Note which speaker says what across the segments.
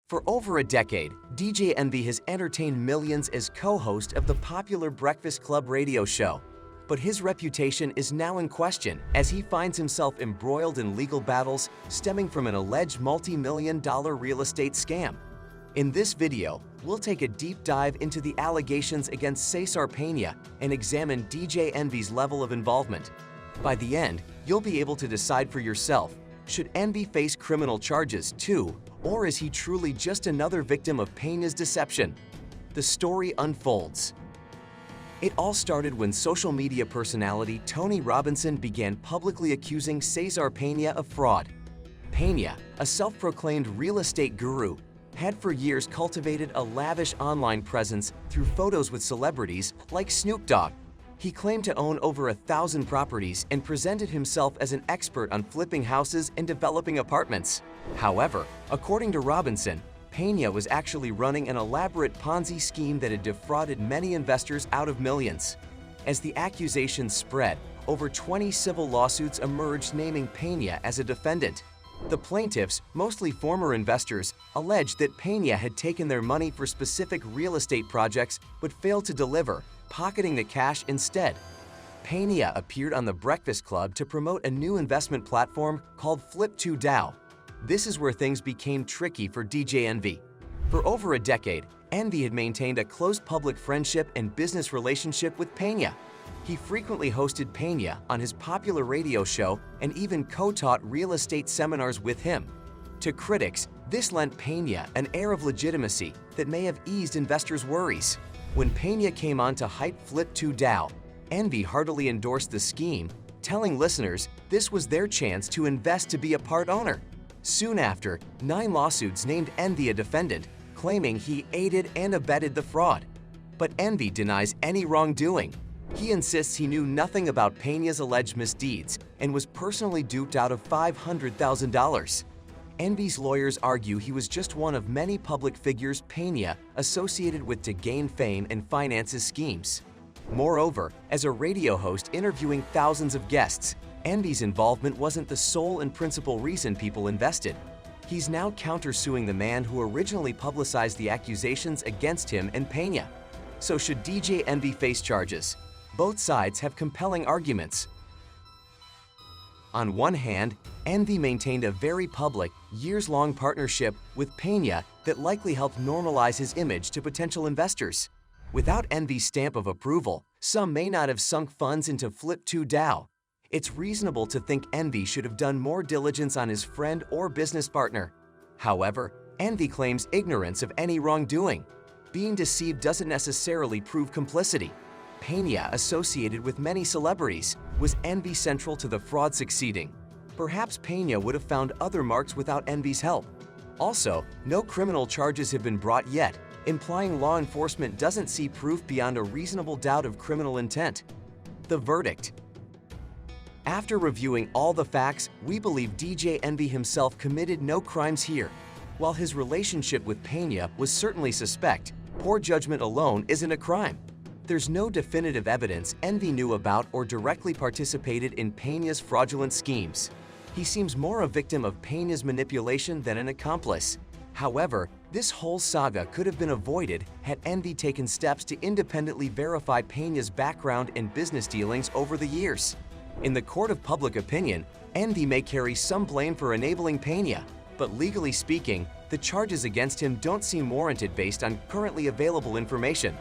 Speaker 1: For over a decade, DJ Envy has entertained millions as co-host of the popular Breakfast Club radio show. But his reputation is now in question as he finds himself embroiled in legal battles stemming from an alleged multi-million-dollar real estate scam. In this video, we'll take a deep dive into the allegations against Cesar and examine DJ Envy's level of involvement. By the end, you'll be able to decide for yourself, should Envy face criminal charges too, or is he truly just another victim of Peña's deception? The story unfolds. It all started when social media personality Tony Robinson began publicly accusing Cesar Peña of fraud. Peña, a self-proclaimed real estate guru, had for years cultivated a lavish online presence through photos with celebrities like Snoop Dogg. He claimed to own over 1,000 properties and presented himself as an expert on flipping houses and developing apartments. However, according to Robinson, Peña was actually running an elaborate Ponzi scheme that had defrauded many investors out of millions. As the accusations spread, over 20 civil lawsuits emerged naming Peña as a defendant. The plaintiffs, mostly former investors, alleged that Peña had taken their money for specific real estate projects but failed to deliver, pocketing the cash instead. Peña appeared on the Breakfast Club to promote a new investment platform called Flip2DAO. This is where things became tricky for DJ Envy. For over a decade, Envy had maintained a close public friendship and business relationship with Peña. He frequently hosted Peña on his popular radio show and even co-taught real estate seminars with him. To critics, this lent Peña an air of legitimacy that may have eased investors' worries. When Peña came on to hype Flip2DAO, Envy heartily endorsed the scheme, telling listeners this was their chance to invest to be a part owner. Soon after, 9 lawsuits named Envy a defendant, claiming he aided and abetted the fraud. But Envy denies any wrongdoing. He insists he knew nothing about Peña's alleged misdeeds and was personally duped out of $500,000. Envy's lawyers argue he was just one of many public figures Peña associated with to gain fame and finance his schemes. Moreover, as a radio host interviewing thousands of guests, Envy's involvement wasn't the sole and principal reason people invested. He's now countersuing the man who originally publicized the accusations against him and Peña. So should DJ Envy face charges? Both sides have compelling arguments. On one hand, Envy maintained a very public, years-long partnership with Peña that likely helped normalize his image to potential investors. Without Envy's stamp of approval, some may not have sunk funds into Flip2DAO. It's reasonable to think Envy should have done more diligence on his friend or business partner. However, Envy claims ignorance of any wrongdoing. Being deceived doesn't necessarily prove complicity. Peña, associated with many celebrities, was Envy central to the fraud succeeding. Perhaps Peña would have found other marks without Envy's help. Also, no criminal charges have been brought yet, implying law enforcement doesn't see proof beyond a reasonable doubt of criminal intent. The verdict. After reviewing all the facts, we believe DJ Envy himself committed no crimes here. While his relationship with Peña was certainly suspect, poor judgment alone isn't a crime. There's no definitive evidence Envy knew about or directly participated in Peña's fraudulent schemes. He seems more a victim of Peña's manipulation than an accomplice. However, this whole saga could have been avoided had Envy taken steps to independently verify Peña's background and business dealings over the years. In the court of public opinion, Envy may carry some blame for enabling Peña, but legally speaking, the charges against him don't seem warranted based on currently available information.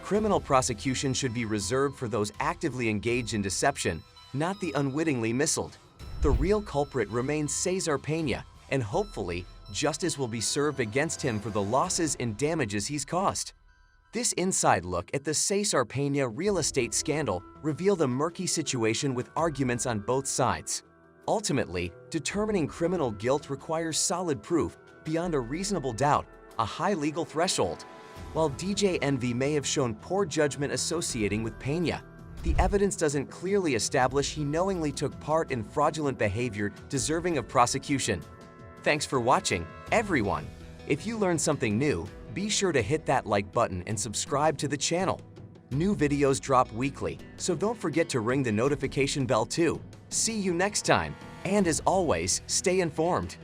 Speaker 1: Criminal prosecution should be reserved for those actively engaged in deception, not the unwittingly misled. The real culprit remains Cesar Peña, and hopefully, justice will be served against him for the losses and damages he's caused. This inside look at the Cesar Peña real estate scandal revealed a murky situation with arguments on both sides. Ultimately, determining criminal guilt requires solid proof beyond a reasonable doubt, a high legal threshold. While DJ Envy may have shown poor judgment associating with Peña, the evidence doesn't clearly establish he knowingly took part in fraudulent behavior deserving of prosecution. Thanks for watching, everyone. If you learned something new, be sure to hit that like button and subscribe to the channel. New videos drop weekly, so don't forget to ring the notification bell too. See you next time, and as always, stay informed.